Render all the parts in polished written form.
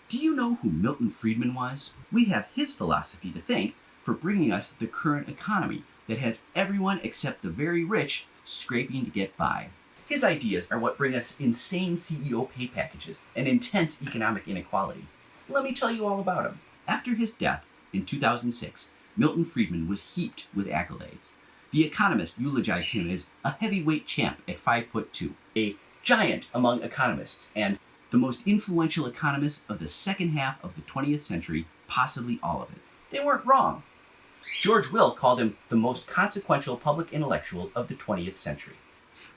Do you know who Milton Friedman was? We have his philosophy to thank for bringing us the current economy that has everyone except the very rich scraping to get by. His ideas are what bring us insane CEO pay packages and intense economic inequality. Let me tell you all about him. After his death in 2006, Milton Friedman was heaped with accolades. The Economist eulogized him as a heavyweight champ at 5'2", a giant among economists, and the most influential economist of the second half of the 20th century, possibly all of it. They weren't wrong. George Will called him the most consequential public intellectual of the 20th century.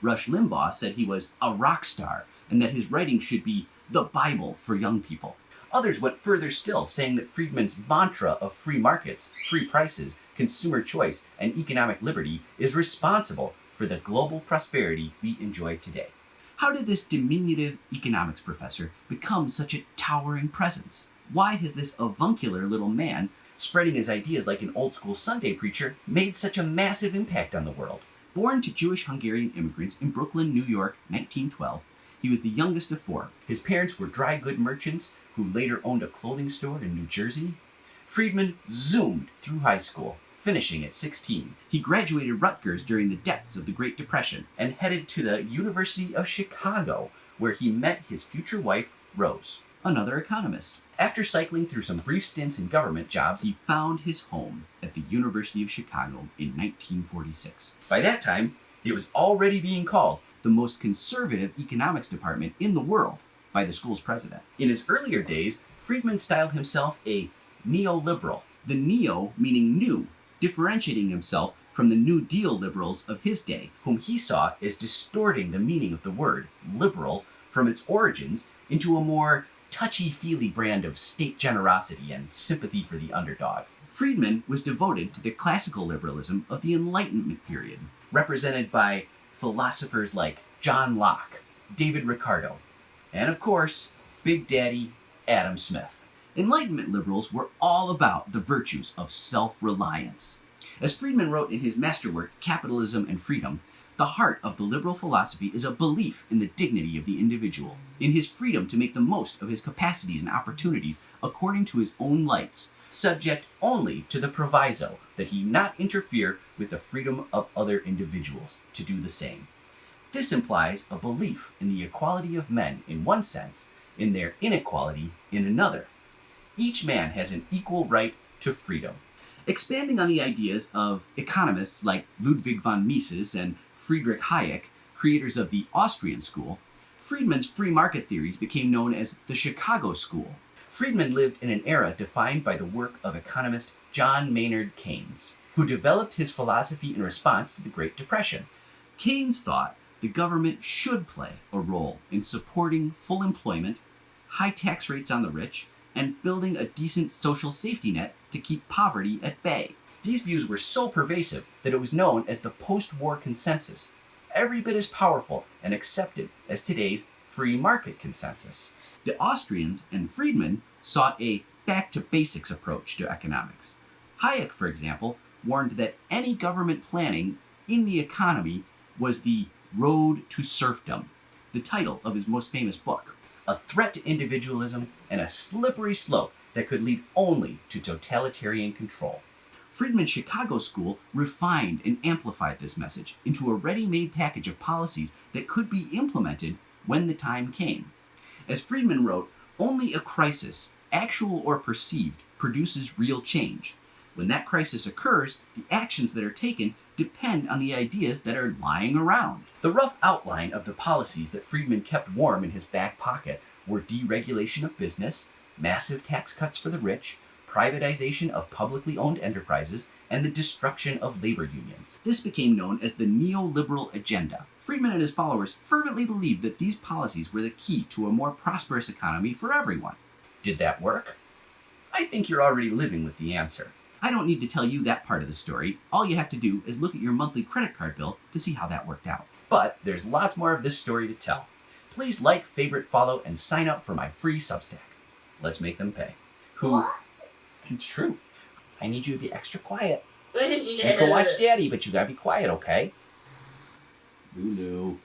Rush Limbaugh said he was a rock star and that his writing should be the Bible for young people. Others went further still, saying that Friedman's mantra of free markets, free prices, consumer choice, and economic liberty is responsible for the global prosperity we enjoy today. How did this diminutive economics professor become such a towering presence? Why has this avuncular little man, spreading his ideas like an old-school Sunday preacher, made such a massive impact on the world? Born to Jewish Hungarian immigrants in Brooklyn, New York, 1912, he was the youngest of four. His parents were dry good merchants who later owned a clothing store in New Jersey. Friedman zoomed through high school, finishing at 16. He graduated Rutgers during the depths of the Great Depression and headed to the University of Chicago, where he met his future wife, Rose, another economist. After cycling through some brief stints in government jobs, he found his home at the University of Chicago in 1946. By that time, it was already being called the most conservative economics department in the world by the school's president. In his earlier days, Friedman styled himself a neoliberal, the neo meaning new, differentiating himself from the New Deal liberals of his day, whom he saw as distorting the meaning of the word liberal from its origins into a more touchy-feely brand of state generosity and sympathy for the underdog. Friedman was devoted to the classical liberalism of the Enlightenment period, represented by philosophers like John Locke, David Ricardo, and of course, Big Daddy Adam Smith. Enlightenment liberals were all about the virtues of self-reliance. As Friedman wrote in his masterwork, Capitalism and Freedom, the heart of the liberal philosophy is a belief in the dignity of the individual, in his freedom to make the most of his capacities and opportunities according to his own lights, subject only to the proviso that he not interfere with the freedom of other individuals to do the same. This implies a belief in the equality of men in one sense, in their inequality in another. Each man has an equal right to freedom. Expanding on the ideas of economists like Ludwig von Mises and Friedrich Hayek, creators of the Austrian school, Friedman's free market theories became known as the Chicago School. Friedman lived in an era defined by the work of economist John Maynard Keynes, who developed his philosophy in response to the Great Depression. Keynes thought the government should play a role in supporting full employment, high tax rates on the rich, and building a decent social safety net to keep poverty at bay. These views were so pervasive that it was known as the post-war consensus, every bit as powerful and accepted as today's free market consensus. The Austrians and Friedman sought a back-to-basics approach to economics. Hayek, for example, warned that any government planning in the economy was the road to serfdom, the title of his most famous book, a threat to individualism and a slippery slope that could lead only to totalitarian control. Friedman's Chicago School refined and amplified this message into a ready-made package of policies that could be implemented when the time came. As Friedman wrote, only a crisis, actual or perceived, produces real change. When that crisis occurs, the actions that are taken depend on the ideas that are lying around. The rough outline of the policies that Friedman kept warm in his back pocket were deregulation of business, massive tax cuts for the rich, privatization of publicly owned enterprises, and the destruction of labor unions. This became known as the neoliberal agenda. Friedman and his followers fervently believed that these policies were the key to a more prosperous economy for everyone. Did that work? I think you're already living with the answer. I don't need to tell you that part of the story. All you have to do is look at your monthly credit card bill to see how that worked out. But there's lots more of this story to tell. Please like, favorite, follow, and sign up for my free Substack. Let's make them pay. What? It's true. I need you to be extra quiet. You can watch Daddy, but you gotta be quiet, okay? Lulu.